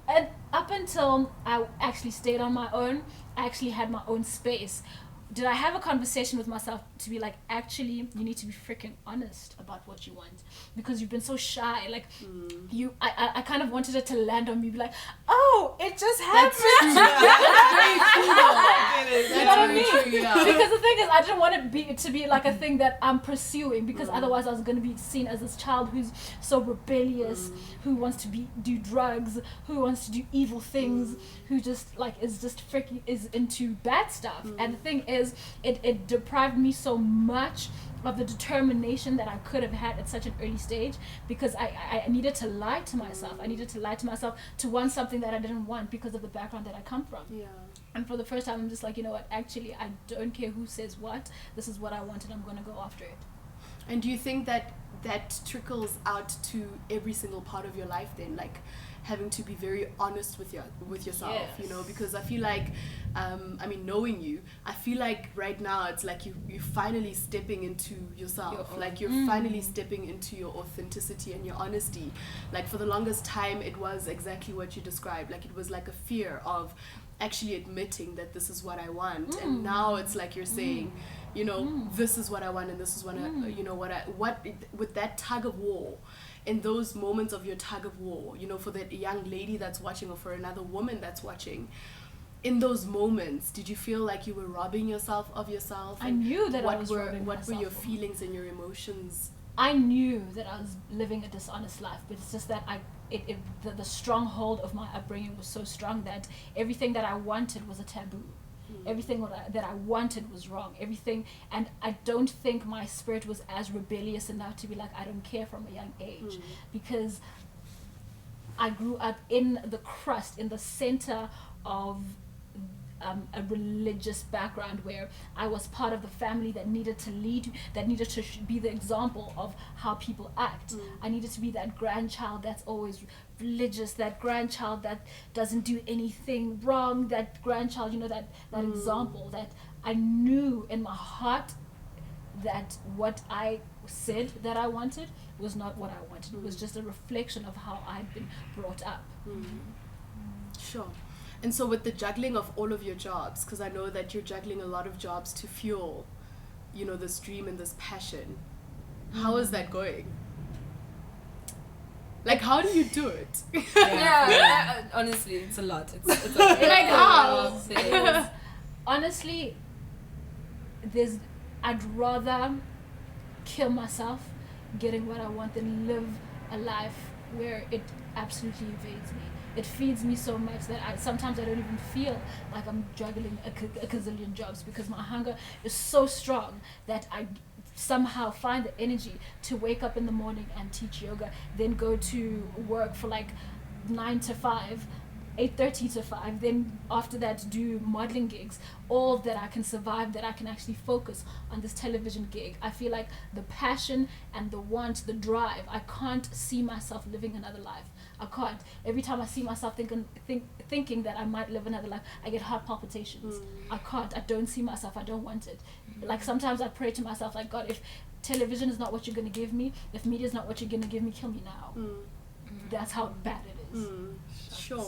and up until I actually stayed on my own, I actually had my own space. Did I have a conversation with myself to be like, actually, you need to be freaking honest about what you want, because you've been so shy. Like, I kind of wanted it to land on me, be like, oh, it just happened. You know what I mean? Because the thing is, I didn't want it to be like a thing that I'm pursuing, because otherwise I was going to be seen as this child who's so rebellious, who wants to do drugs, who wants to do evil things, who just like is just freaking is into bad stuff. And the thing is, it deprived me so much of the determination that I could have had at such an early stage, because I needed to lie to myself. I needed to lie to myself to want something that I didn't want because of the background that I come from. Yeah. And for the first time, I'm just like, you know what, actually, I don't care who says what. This is what I want, and I'm going to go after it. And do you think that that trickles out to every single part of your life then? Like, having to be very honest with yourself, yes. You know, because I feel like, I mean, knowing you, I feel like right now it's like you're finally stepping into yourself, like you're finally stepping into your authenticity and your honesty. Like, for the longest time, it was exactly what you described. Like, it was like a fear of actually admitting that this is what I want, and now it's like you're saying, you know, this is what I want, and this is what I, you know, what with that tug of war. In those moments of your tug of war, you know, for that young lady that's watching, or for another woman that's watching, in those moments, did you feel like you were robbing yourself of yourself? I knew that what I was were robbing what myself were your of. feelings and your emotions? I knew that I was living a dishonest life, but it's just that the stronghold of my upbringing was so strong that everything that I wanted was a taboo. Everything that I wanted was wrong. Everything, and I don't think my spirit was as rebellious enough to be like, I don't care from a young age, because I grew up in the crust, in the center of a religious background, where I was part of the family that needed to lead, that needed to be the example of how people act. I needed to be that grandchild that's always religious, that grandchild that doesn't do anything wrong, that grandchild, you know, that example that I knew in my heart that what I said that I wanted was not what I wanted. It was just a reflection of how I'd been brought up. Sure. And so with the juggling of all of your jobs, because I know that you're juggling a lot of jobs to fuel, you know, this dream and this passion, how is that going? Like, how do you do it? Honestly, it's a lot. It's like, how? Honestly, I'd rather kill myself getting what I want than live a life where it absolutely evades me. It feeds me so much that sometimes I don't even feel like I'm juggling a gazillion jobs, because my hunger is so strong that I somehow find the energy to wake up in the morning and teach yoga, then go to work for like 9 to 5, 8:30 to 5, then after that do modeling gigs, all that I can survive, that I can actually focus on this television gig. I feel like the passion and the want, the drive, I can't see myself living another life. I can't. Every time I see myself thinking that I might live another life, I get heart palpitations. I can't. I don't see myself. I don't want it. Like, sometimes I pray to myself, like, God, if television is not what you're going to give me, if media is not what you're going to give me, kill me now. That's how bad it is. Sure.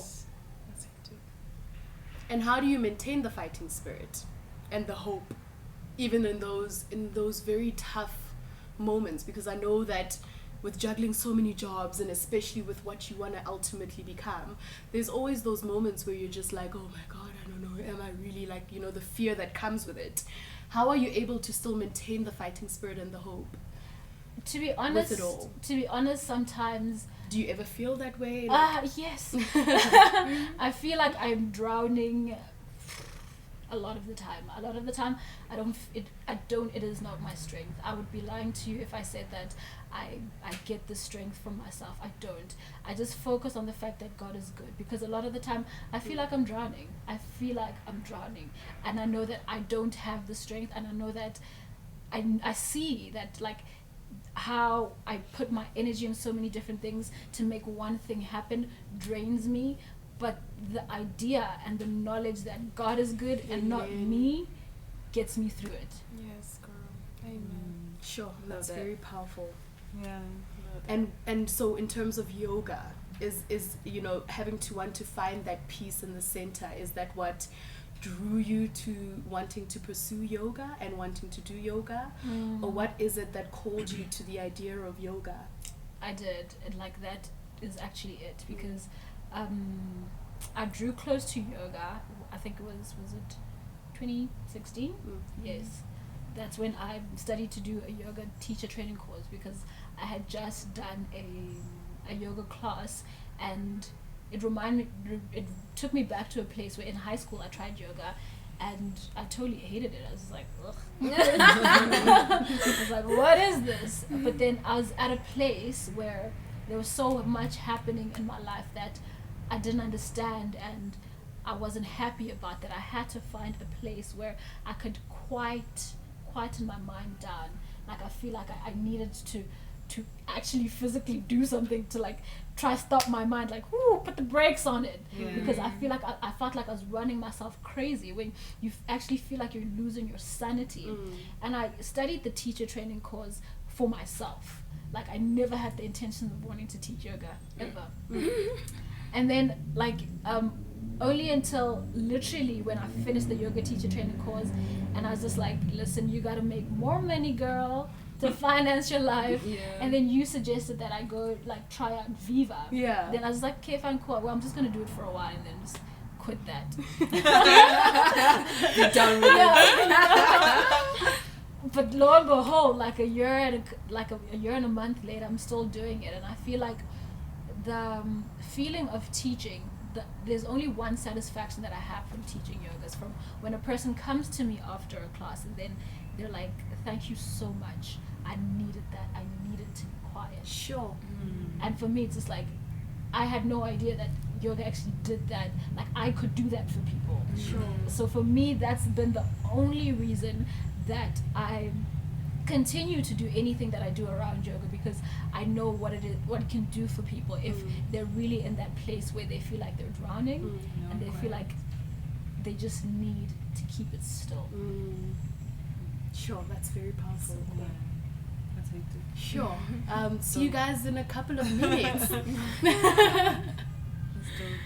And how do you maintain the fighting spirit and the hope, even in those very tough moments? Because I know that with juggling so many jobs, and especially with what you want to ultimately become, there's always those moments where you're just like, oh my God, I don't know, am I really, like, you know, the fear that comes with it. How are you able to still maintain the fighting spirit and the hope? To be honest, with it all? Sometimes. Do you ever feel that way? Yes. I feel like I'm drowning a lot of the time. It is not my strength. I would be lying to you if I said that I get the strength from myself. I don't. I just focus on the fact that God is good, because a lot of the time I feel like I'm drowning. And I know that I don't have the strength, and I know that I see that, like, how I put my energy on so many different things to make one thing happen drains me, but the idea and the knowledge that God is good and not me gets me through it. Yes, girl. Amen. Sure, that's very powerful. Yeah. And so in terms of yoga, is you know, having to want to find that peace in the center, is that what drew you to wanting to pursue yoga and wanting to do yoga? Or what is it that called you to the idea of yoga? I did, and like that is actually it, because I drew close to yoga. I think it was it 2016? Yes, that's when I studied to do a yoga teacher training course, because I had just done a yoga class, and it took me back to a place where in high school I tried yoga and I totally hated it. I was like, ugh. I was like, what is this? But then I was at a place where there was so much happening in my life that I didn't understand, and I wasn't happy about that. I had to find a place where I could quieten my mind down. Like, I feel like I needed to actually physically do something to, like, try stop my mind, like, ooh, put the brakes on it. Because I feel like I felt like I was running myself crazy, when you actually feel like you're losing your sanity. And I studied the teacher training course for myself. Like, I never had the intention of wanting to teach yoga ever. And then, like, only until literally when I finished the yoga teacher training course, and I was just like, listen, you gotta make more money, girl, to finance your life. And then you suggested that I go, like, try out Viva. Then I was like, okay, fine, cool. Well, I'm just gonna do it for a while and then just quit that. You're done with it. But lo and behold, like a year and a month later, I'm still doing it, and I feel like the feeling of teaching, there's only one satisfaction that I have from teaching yoga, is from when a person comes to me after a class and then they're like, thank you so much, I needed that, I needed to be quiet. Sure. And for me, it's just like, I had no idea that yoga actually did that. Like, I could do that for people. Sure. So for me, that's been the only reason that I continue to do anything that I do around yoga, because I know what it is, what it can do for people if they're really in that place where they feel like they're drowning and they feel like they just need to keep it still. Sure, that's very powerful. Yeah. That's how you do. Sure. See you guys in a couple of minutes. Let's do it.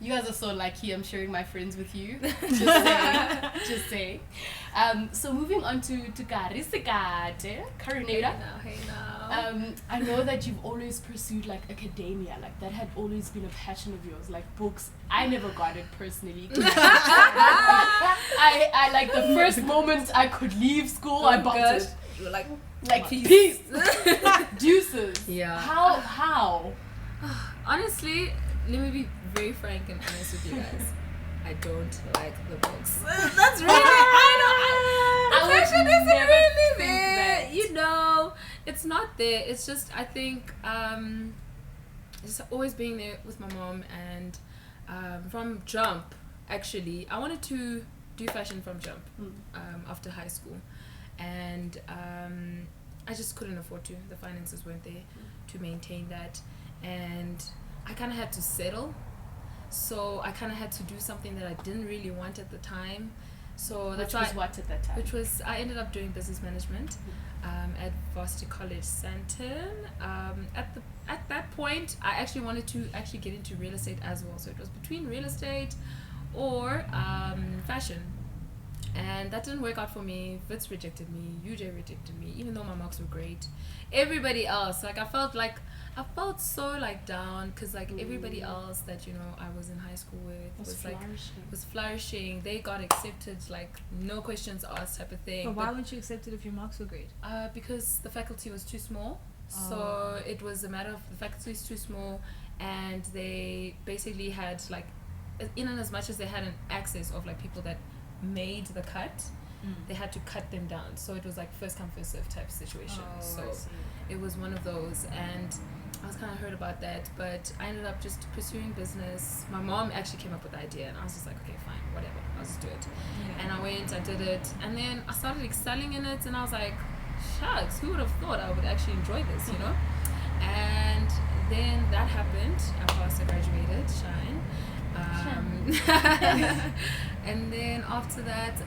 You guys are so lucky I'm sharing my friends with you. Just saying. So moving on to Karisikate, Karinator. Hey now. I know that you've always pursued, like, academia, like that had always been a passion of yours, like books. I never got it personally. I like the first moment I could leave school, I bought it. Like peace. Juices. Yeah. How? Honestly, let me be very frank and honest with you guys. I don't like the books. That's really I passion isn't really there. You know, it's not there. It's just, I think just always being there with my mom and from jump, actually, I wanted to do fashion from jump after high school. And I just couldn't afford to. The finances weren't there to maintain that. And I kind of had to settle. So I kind of had to do something that I didn't really want at the time. So that's Which was what at that time? Which was, I ended up doing business management at Varsity College Sandton. At that point, I actually wanted to actually get into real estate as well. So it was between real estate or fashion. And that didn't work out for me. Vitz rejected me. UJ rejected me, even though my marks were great. Everybody else, like I felt so like down because like everybody else that I was in high school with was flourishing. They got accepted, like no questions asked type of thing. But why weren't you accepted if your marks were great? Because the faculty was too small. So it was a matter of the faculty is too small, and they basically had like, in and as much as they had an access of like people that made the cut, they had to cut them down. So it was like first come first serve type situation. So it was one of those, and I was kind of hurt about that, but I ended up just pursuing business. My mom actually came up with the idea, and I was just like, okay, fine, whatever, I'll just do it. And I did it, and then I started excelling in it, and I was like, shucks, who would have thought I would actually enjoy this, And then that happened. I passed, I graduated, shine. And then after that,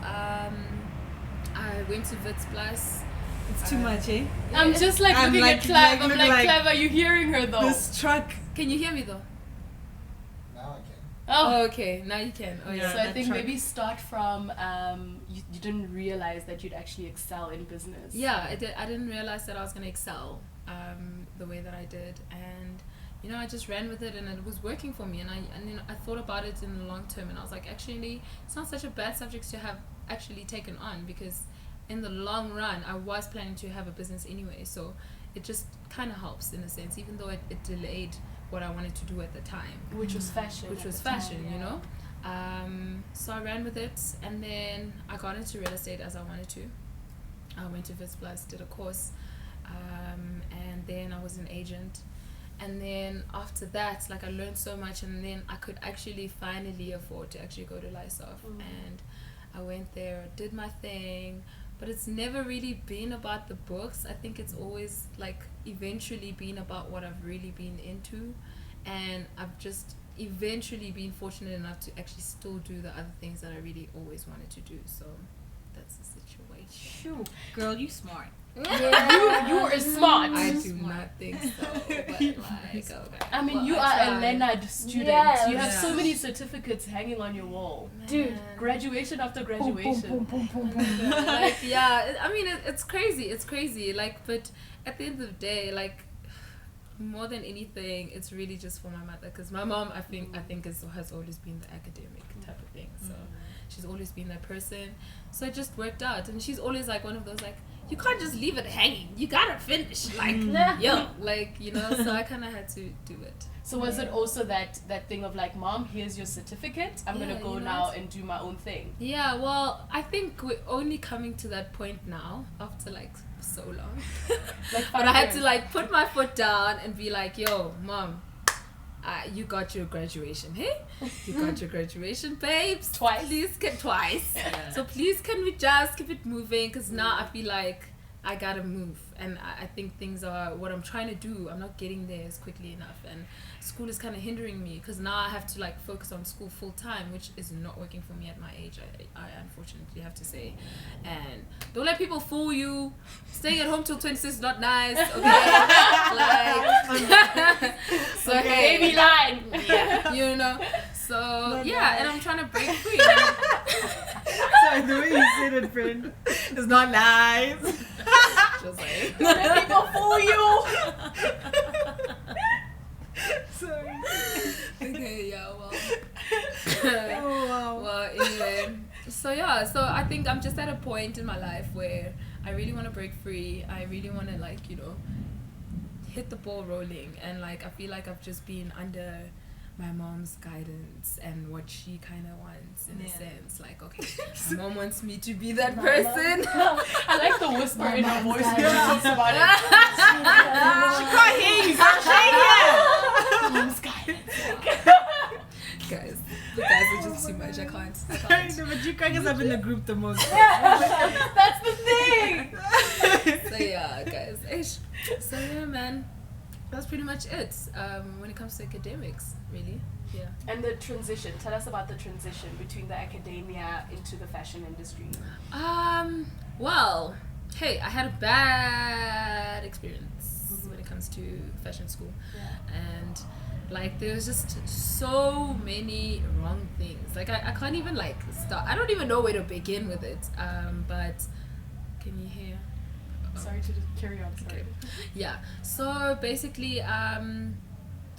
I went to Wits Plus. It's too much, eh? I'm just like looking at Clev. I'm like, Clev, are you hearing her though? This truck. Can you hear me though? Now I can. Oh, okay. Now you can. Oh, yeah. So I think maybe start from you didn't realize that you'd actually excel in business. Yeah, I didn't realize that I was gonna excel the way that I did, and I just ran with it, and it was working for me. And I thought about it in the long term, and I was like, actually, it's not such a bad subject to have actually taken on, because in the long run, I was planning to have a business anyway. So it just kind of helps in a sense, even though it delayed what I wanted to do at the time, which was fashion. So I ran with it, and then I got into real estate as I wanted to. I went to Wits Plus, did a course, and then I was an agent. And then after that, like I learned so much, and then I could actually finally afford to actually go to Lysof. And I went there, did my thing, but it's never really been about the books. I think it's always like eventually been about what I've really been into, and I've just eventually been fortunate enough to actually still do the other things that I really always wanted to do. So that's the situation. Shoot, girl, you smart. Yeah. you are smart. I do not think so, but like, okay. I mean, you are a Leonard student. Yes. You have so many certificates hanging on your wall. Man. Dude, graduation after graduation. Like, yeah, I mean, it's crazy. Like, but at the end of the day, like, more than anything, it's really just for my mother, because my mom, I think has always been the academic type of thing. So she's always been that person. So it just worked out, and she's always like one of those like, you can't just leave it hanging. You gotta finish. Like, so I kind of had to do it. So was it also that thing of like, Mom, here's your certificate. I'm going to go now and do my own thing. Yeah, well, I think we're only coming to that point now after like so long. But I had to like put my foot down and be like, yo, Mom, you got your graduation, hey? You got your graduation, babes. Twice. Twice. Yeah. So please can we just keep it moving? Because now I feel like I gotta move. And I think things are what I'm trying to do. I'm not getting there as quickly enough. And school is kind of hindering me, because now I have to like focus on school full time, which is not working for me at my age, I unfortunately have to say. And don't let people fool you. Staying at home till 26 is not nice, okay? Like, so hey, baby line. Yeah, so yeah, and I'm trying to break free. Sorry, the way you said it, friend, it's not nice. Just like, don't let people fool you. Sorry. Okay, yeah, well. Oh, wow. Well, anyway, so I think I'm just at a point in my life where I really want to break free. I really want to like, hit the ball rolling, and like I feel like I've just been under my mom's guidance and what she kind of wants, in a sense. Like, okay, my mom wants me to be that person. I like the whisper in her voice when she talks about it. She can't hear you. Mom's guidance. Guys, can't. Sorry, no, but you guys up in the group the most. That's the thing. So yeah, guys. Ish. So yeah, man. That's pretty much it. When it comes to academics, really. Yeah. And the transition. Tell us about the transition between the academia into the fashion industry. Well, hey, I had a bad experience when it comes to fashion school. Yeah. And like there's just so many wrong things. Like I can't even like start. I don't even know where to begin with it. But can you hear? Sorry to just carry on. Sorry. Okay. Yeah. So basically, I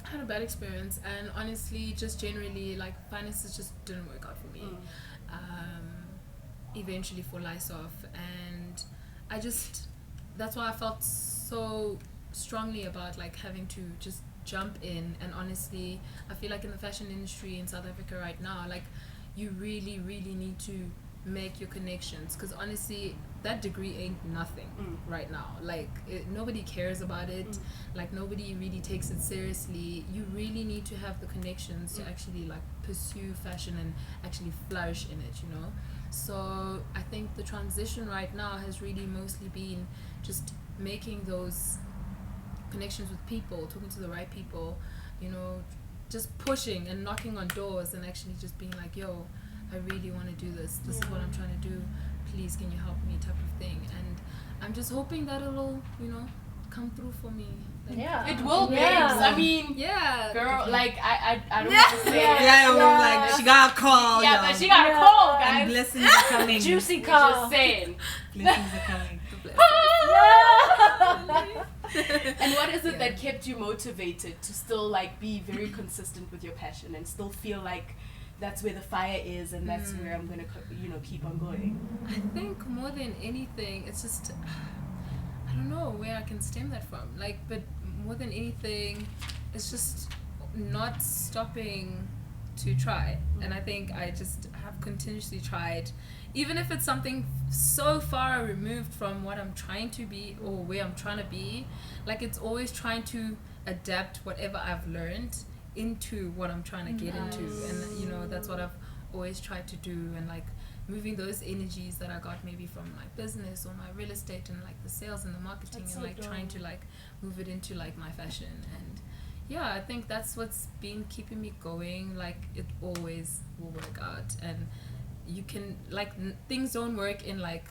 had a bad experience, and honestly, just generally, like finances just didn't work out for me. Eventually, for lice off, and that's why I felt so strongly about like having to just jump in. And honestly, I feel like in the fashion industry in South Africa right now, like you really, really need to make your connections, because honestly that degree ain't nothing right now. Like nobody cares about it. Like nobody really takes it seriously. You really need to have the connections to actually like pursue fashion and actually flourish in it, you know. So I think the transition right now has really mostly been just making those connections with people, talking to the right people, you know, just pushing and knocking on doors and actually just being like, yo, I really want to do this. This is what I'm trying to do. Please, can you help me, type of thing. And I'm just hoping that it'll, you know, come through for me. Like, It will, babes. I mean, yeah, girl, like I don't want to say. Like she got a call. Yeah, y'all. but she got a call, And guys. blessings are coming. Juicy Just call. saying. Blessings are coming. And what is it that kept you motivated to still like be very consistent with your passion and still feel like that's where the fire is and that's where I'm gonna keep on going? I think more than anything, it's just I don't know where I can stem that from. Like, but more than anything, it's just not stopping to try. And I think I just have continuously tried, even if it's something so far removed from what I'm trying to be or where I'm trying to be. Like, it's always trying to adapt whatever I've learned into what I'm trying to get into. And you know, that's what I've always tried to do. And like moving those energies that I got maybe from my business or my real estate and like the sales and the marketing, and like trying to like move it into like my fashion. And yeah, I think that's what's been keeping me going. Like, it always will work out. And you can like things don't work in like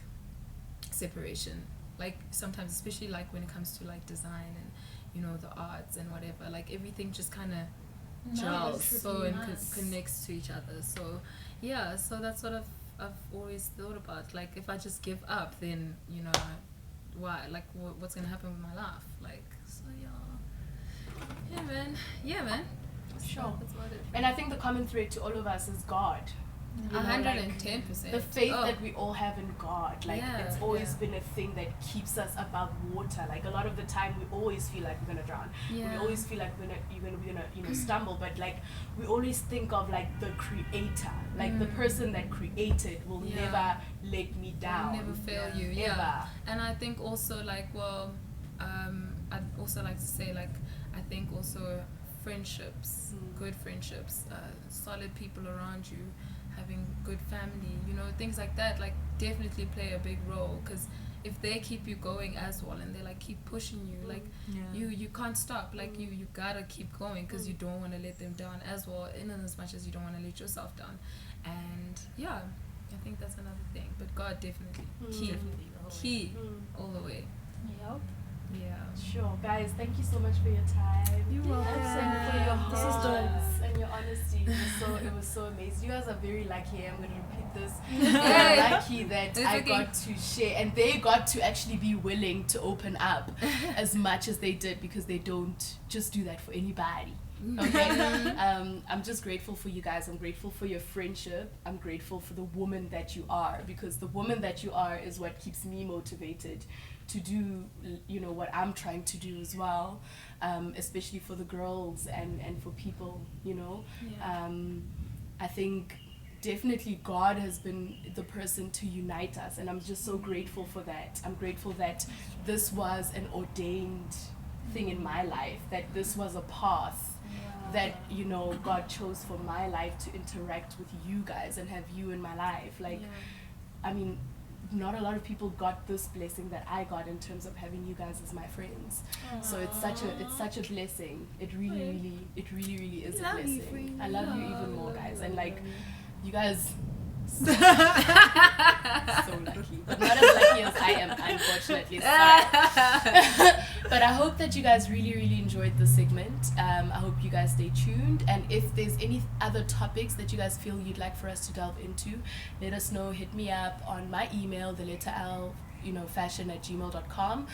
separation. Like sometimes, especially like when it comes to like design and, you know, the arts and whatever, like everything just kind of gels so and connects to each other. So yeah, so that's what I've always thought about. Like, if I just give up, then, you know, what's gonna happen with my life? Like, so yeah man. Sure. That's about it. And I think the common thread to all of us is God. 110%. The faith that we all have in God, like it's always yeah. been a thing that keeps us above water. Like, a lot of the time we always feel like we're gonna drown. Yeah. We always feel like we're gonna stumble. But like, we always think of like the creator, like the person that created will never let me down. Will never fail you. Ever. Yeah. And I think also like, well, I'd also like to say, like, I think also friendships, good friendships, solid people around you, having good family, you know, things like that, like, definitely play a big role. Because if they keep you going as well and they like keep pushing you, like you can't stop. Like, you gotta keep going, because you don't want to let them down as well, in as much as you don't want to let yourself down. And yeah, I think that's another thing. But God definitely key all the way. Yep. Yeah. Sure, guys, thank you so much for your time. You're welcome. And for your This is hearts and your honesty. It was so amazing. You guys are very lucky. I'm going to repeat this. Very lucky that I got to share, and they got to actually be willing to open up as much as they did, because they don't just do that for anybody. Okay. I'm just grateful for you guys. I'm grateful for your friendship. I'm grateful for the woman that you are, because the woman that you are is what keeps me motivated to do, you know, what I'm trying to do as well, especially for the girls and for people, you know. I think definitely God has been the person to unite us, and I'm just so grateful for that. I'm grateful that this was an ordained thing in my life, that this was a path that, you know, God chose for my life to interact with you guys and have you in my life. Like, I mean, not a lot of people got this blessing that I got in terms of having you guys as my friends. So it's such a blessing. It really is a blessing. I love you even more, guys. And like, you guys, so lucky, but not as lucky as I am, unfortunately. Sorry. But I hope that you guys really enjoyed the segment. I hope you guys stay tuned, and if there's any other topics that you guys feel you'd like for us to delve into, let us know. Hit me up on my email, the letter L, you know, fashion@gmail.com,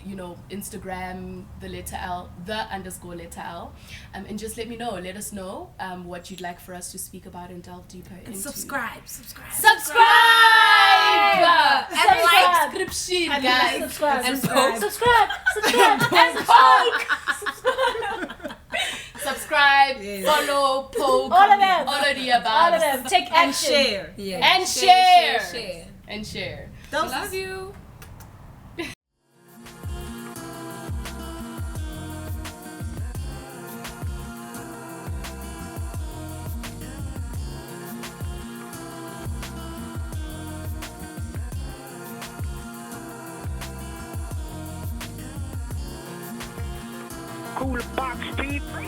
you know, Instagram, the letter L, _letter L, and just let me know. Let us know what you'd like for us to speak about and delve deeper into. Subscribe. And like subscription, guys. Subscribe. And poke. Subscribe. Subscribe, Yes. follow, poke, All of them. all of the above. All of them. Take And action. share. Yeah. And share. Share. And share. Love you. Cool box people.